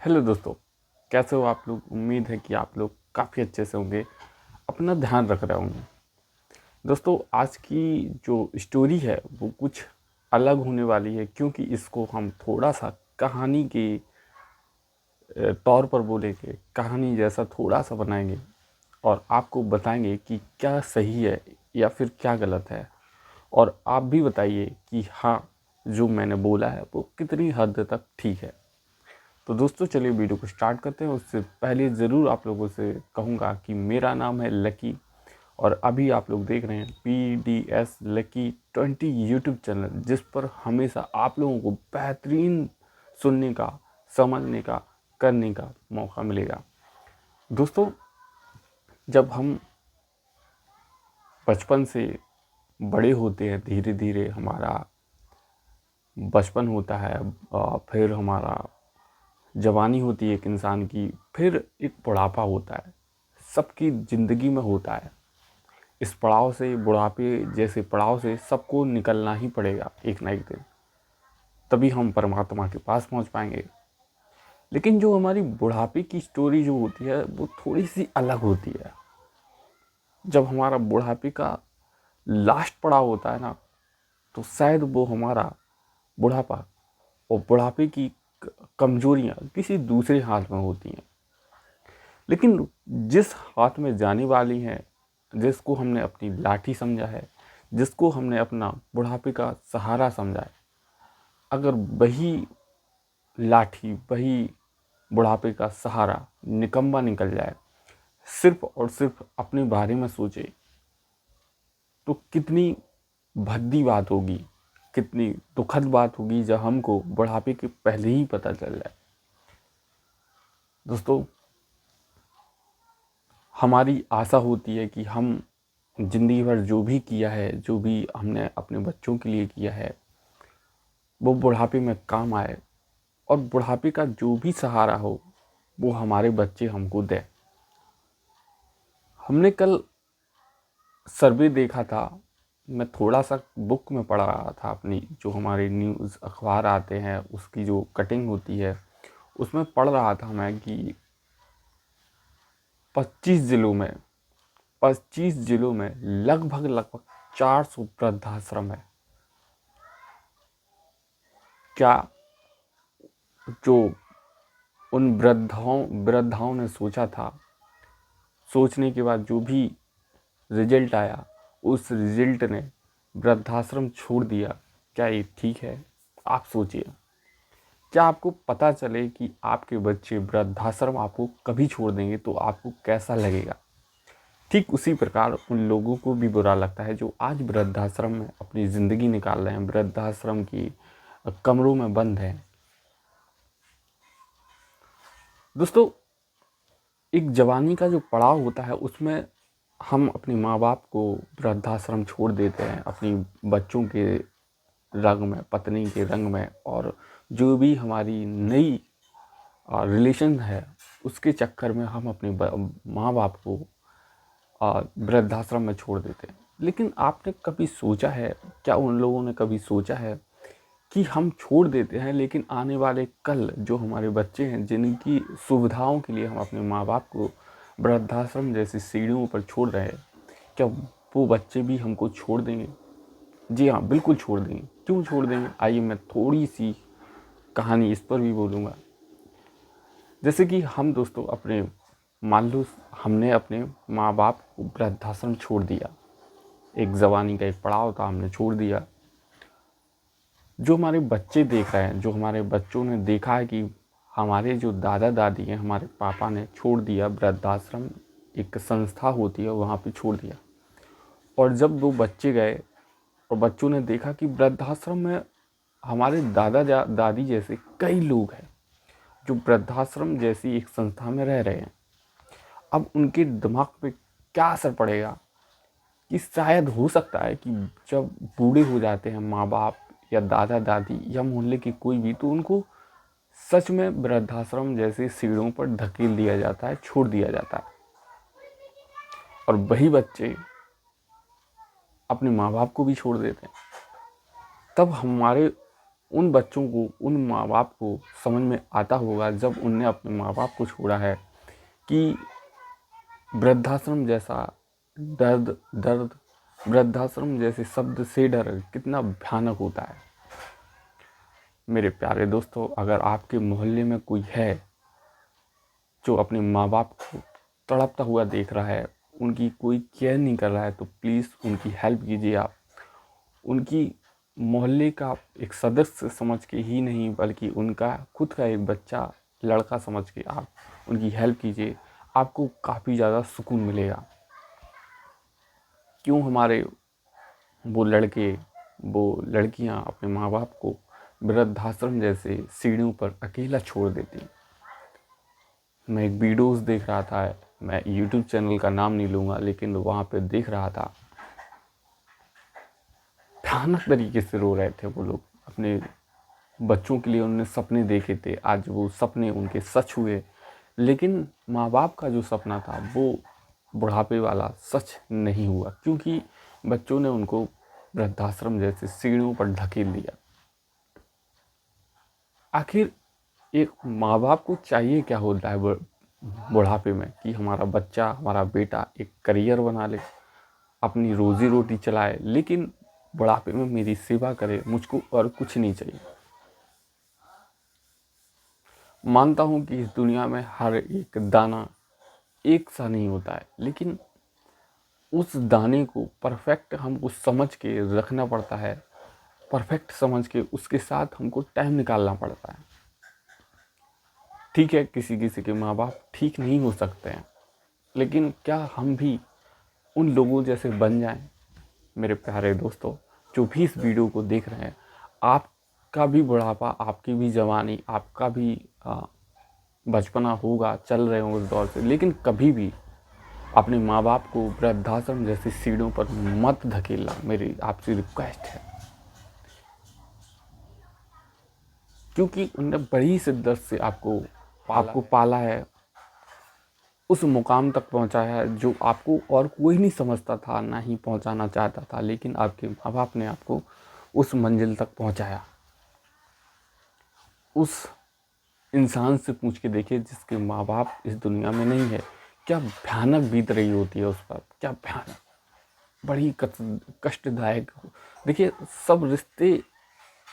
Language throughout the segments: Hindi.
हेलो दोस्तों, कैसे हो आप लोग। उम्मीद है कि आप लोग काफ़ी अच्छे से होंगे, अपना ध्यान रख रहे होंगे। दोस्तों, आज की जो स्टोरी है वो कुछ अलग होने वाली है, क्योंकि इसको हम थोड़ा सा कहानी के तौर पर बोलेंगे, कहानी जैसा थोड़ा सा बनाएंगे और आपको बताएंगे कि क्या सही है या फिर क्या गलत है। और आप भी बताइए कि हाँ, जो मैंने बोला है वो कितनी हद तक ठीक है। तो दोस्तों, चलिए वीडियो को स्टार्ट करते हैं। उससे पहले ज़रूर आप लोगों से कहूँगा कि मेरा नाम है लकी और अभी आप लोग देख रहे हैं PDS लकी 20 यूट्यूब चैनल, जिस पर हमेशा आप लोगों को बेहतरीन सुनने का, समझने का, करने का मौका मिलेगा। दोस्तों, जब हम बचपन से बड़े होते हैं, धीरे धीरे हमारा बचपन होता है, फिर हमारा जवानी होती है एक इंसान की, फिर एक बुढ़ापा होता है, सबकी ज़िंदगी में होता है। इस पड़ाव से, बुढ़ापे जैसे पड़ाव से सबको निकलना ही पड़ेगा एक ना एक दिन, तभी हम परमात्मा के पास पहुंच पाएंगे। लेकिन जो हमारी बुढ़ापे की स्टोरी जो होती है वो थोड़ी सी अलग होती है। जब हमारा बुढ़ापे का लास्ट पड़ाव होता है ना, तो शायद वो हमारा बुढ़ापा और बुढ़ापे की कमजोरियां किसी दूसरे हाथ में होती हैं। लेकिन जिस हाथ में जाने वाली हैं, जिसको हमने अपनी लाठी समझा है, जिसको हमने अपना बुढ़ापे का सहारा समझा है, अगर वही लाठी, वही बुढ़ापे का सहारा निकम्मा निकल जाए, सिर्फ और सिर्फ अपने बारे में सोचे, तो कितनी भद्दी बात होगी, कितनी दुखद बात होगी जब हमको बुढ़ापे के पहले ही पता चल जाए। दोस्तों, हमारी आशा होती है कि हम ज़िंदगी भर जो भी किया है, जो भी हमने अपने बच्चों के लिए किया है, वो बुढ़ापे में काम आए, और बुढ़ापे का जो भी सहारा हो वो हमारे बच्चे हमको दें। हमने कल सर्वे देखा था, मैं थोड़ा सा बुक में पढ़ रहा था, अपनी जो हमारे न्यूज़ अखबार आते हैं उसकी जो कटिंग होती है, उसमें पढ़ रहा था मैं कि 25 ज़िलों में 25 ज़िलों में लगभग लगभग 400 वृद्धाश्रम है। क्या जो उन वृद्धाओं ने सोचा था, सोचने के बाद जो भी रिजल्ट आया, उस रिजल्ट ने वृद्धाश्रम छोड़ दिया, क्या ये ठीक है? आप सोचिए। क्या आपको पता चले कि आपके बच्चे वृद्धाश्रम आपको कभी छोड़ देंगे तो आपको कैसा लगेगा? ठीक उसी प्रकार उन लोगों को भी बुरा लगता है जो आज वृद्धाश्रम में अपनी ज़िंदगी निकाल रहे हैं, वृद्धाश्रम की कमरों में बंद हैं। दोस्तों, एक जवानी का जो पड़ाव होता है उसमें हम अपने माँ बाप को वृद्धाश्रम छोड़ देते हैं, अपनी बच्चों के रंग में, पत्नी के रंग में, और जो भी हमारी नई रिलेशन है उसके चक्कर में हम अपने माँ बाप को वृद्धाश्रम में छोड़ देते हैं। लेकिन आपने कभी सोचा है, क्या उन लोगों ने कभी सोचा है कि हम छोड़ देते हैं, लेकिन आने वाले कल जो हमारे बच्चे हैं, जिनकी सुविधाओं के लिए हम अपने माँ बाप को वृद्धाश्रम जैसी सीढ़ियों पर छोड़ रहे हैं, क्या वो बच्चे भी हमको छोड़ देंगे? जी हाँ, बिल्कुल छोड़ देंगे। क्यों छोड़ देंगे? आइए मैं थोड़ी सी कहानी इस पर भी बोलूँगा। जैसे कि हम दोस्तों अपने, मान लो हमने अपने माँ बाप को वृद्धाश्रम छोड़ दिया, एक जवानी का एक पड़ाव था, हमने छोड़ दिया। जो हमारे बच्चे देख रहे हैं, जो हमारे बच्चों ने देखा है कि हमारे जो दादा दादी हैं, हमारे पापा ने छोड़ दिया वृद्धाश्रम, एक संस्था होती है वहाँ पे छोड़ दिया। और जब वो बच्चे गए और बच्चों ने देखा कि वृद्धाश्रम में हमारे दादा दादी जैसे कई लोग हैं जो वृद्धाश्रम जैसी एक संस्था में रह रहे हैं, अब उनके दिमाग पे क्या असर पड़ेगा कि शायद हो सकता है कि जब बूढ़े हो जाते हैं माँ बाप या दादा दादी या मोहल्ले के कोई भी, तो उनको सच में वृद्धाश्रम जैसे सीढ़ियों पर धकेल दिया जाता है, छोड़ दिया जाता है। और वही बच्चे अपने माँ बाप को भी छोड़ देते हैं। तब हमारे उन बच्चों को, उन माँ बाप को समझ में आता होगा जब उनने अपने माँ बाप को छोड़ा है कि वृद्धाश्रम जैसा दर्द, वृद्धाश्रम जैसे शब्द से डर कितना भयानक होता है। मेरे प्यारे दोस्तों, अगर आपके मोहल्ले में कोई है जो अपने माँ बाप को तड़पता हुआ देख रहा है, उनकी कोई केयर नहीं कर रहा है, तो प्लीज़ उनकी हेल्प कीजिए। आप उनकी मोहल्ले का एक सदस्य समझ के ही नहीं, बल्कि उनका खुद का एक बच्चा, लड़का समझ के आप उनकी हेल्प कीजिए। आपको काफ़ी ज़्यादा सुकून मिलेगा। क्यों हमारे वो लड़के, वो लड़कियां अपने माँ बाप को वृद्धाश्रम जैसे सीढ़ियों पर अकेला छोड़ देती। मैं एक वीडियोस देख रहा था, मैं यूट्यूब चैनल का नाम नहीं लूँगा, लेकिन वहाँ पे देख रहा था, भयानक तरीके से रो रहे थे वो लोग। अपने बच्चों के लिए उन्होंने सपने देखे थे, आज वो सपने उनके सच हुए। लेकिन माँ बाप का जो सपना था वो बुढ़ापे वाला सच नहीं हुआ, क्योंकि बच्चों ने उनको वृद्धाश्रम जैसे सीढ़ियों पर ढकेल दिया। आखिर एक माँ बाप को चाहिए क्या होता है बुढ़ापे में, कि हमारा बच्चा, हमारा बेटा एक करियर बना ले, अपनी रोजी रोटी चलाए, लेकिन बुढ़ापे में मेरी सेवा करे, मुझको और कुछ नहीं चाहिए। मानता हूँ कि इस दुनिया में हर एक दाना एक सा नहीं होता है, लेकिन उस दाने को परफेक्ट हमको समझ के रखना पड़ता है, परफेक्ट समझ के उसके साथ हमको टाइम निकालना पड़ता है। ठीक है, किसी किसी के माँ बाप ठीक नहीं हो सकते हैं, लेकिन क्या हम भी उन लोगों जैसे बन जाएं? मेरे प्यारे दोस्तों, जो भी इस वीडियो को देख रहे हैं, आपका भी बुढ़ापा, आपकी भी जवानी, आपका भी बचपना होगा, चल रहे होंगे उस दौर से, लेकिन कभी भी अपने माँ बाप को वृद्धाश्रम जैसी सीढ़ियों पर मत धकेलना, मेरी आपसे रिक्वेस्ट है। क्योंकि उन्होंने बड़ी शिद्दत से आपको पाला है, उस मुकाम तक पहुंचाया है जो आपको और कोई नहीं समझता था, ना ही पहुंचाना चाहता था, लेकिन आपके माँ बाप ने आपको उस मंजिल तक पहुंचाया। उस इंसान से पूछ के देखिए जिसके माँ बाप इस दुनिया में नहीं है, क्या भयानक बीत रही होती है उस पर, क्या भयानक, बड़ी कष्टदायक। देखिए, सब रिश्ते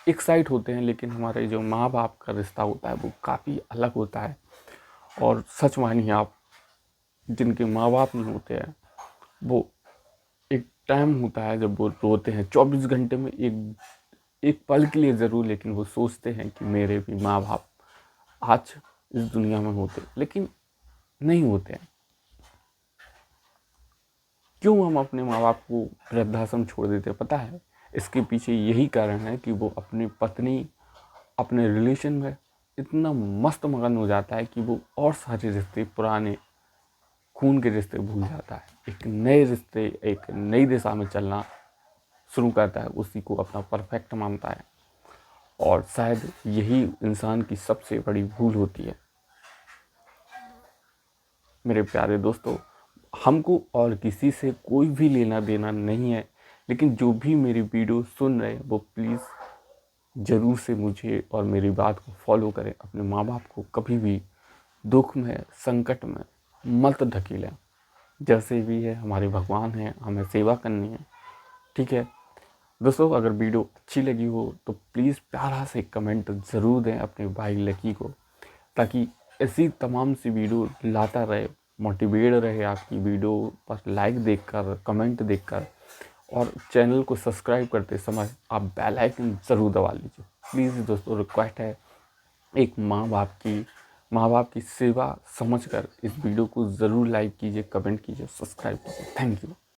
एक साइड होते हैं, लेकिन हमारे जो माँ बाप का रिश्ता होता है वो काफ़ी अलग होता है। और सच मानिए आप, जिनके माँ बाप नहीं होते हैं, वो एक टाइम होता है जब वो रोते हैं, 24 घंटे में एक पल के लिए ज़रूर, लेकिन वो सोचते हैं कि मेरे भी माँ बाप आज इस दुनिया में होते, लेकिन नहीं होते हैं। क्यों हम अपने माँ बाप को वृद्धाश्रम छोड़ देते हैं पता है? इसके पीछे यही कारण है कि वो अपनी पत्नी, अपने रिलेशन में इतना मस्त मगन हो जाता है कि वो और सारे रिश्ते, पुराने खून के रिश्ते भूल जाता है। एक नए रिश्ते, एक नई दिशा में चलना शुरू करता है, उसी को अपना परफेक्ट मानता है। और शायद यही इंसान की सबसे बड़ी भूल होती है। मेरे प्यारे दोस्तों, हमको और किसी से कोई भी लेना देना नहीं है, लेकिन जो भी मेरी वीडियो सुन रहे हैं वो प्लीज़ ज़रूर से मुझे और मेरी बात को फॉलो करें। अपने माँ बाप को कभी भी दुख में, संकट में मत धकेलें। जैसे भी है, हमारे भगवान हैं, हमें सेवा करनी है। ठीक है दोस्तों, अगर वीडियो अच्छी लगी हो तो प्लीज़ प्यारा से कमेंट ज़रूर दें अपने भाई लकी को, ताकि ऐसी तमाम सी वीडियो लाता रहे, मोटिवेट रहे आपकी वीडियो पर लाइक देखकर, कमेंट देखकर। और चैनल को सब्सक्राइब करते समय आप बेल आइकन ज़रूर दबा लीजिए। प्लीज़ दोस्तों, रिक्वेस्ट है, एक माँ बाप की सेवा समझकर इस वीडियो को ज़रूर लाइक कीजिए, कमेंट कीजिए, सब्सक्राइब कीजिए। Thank you.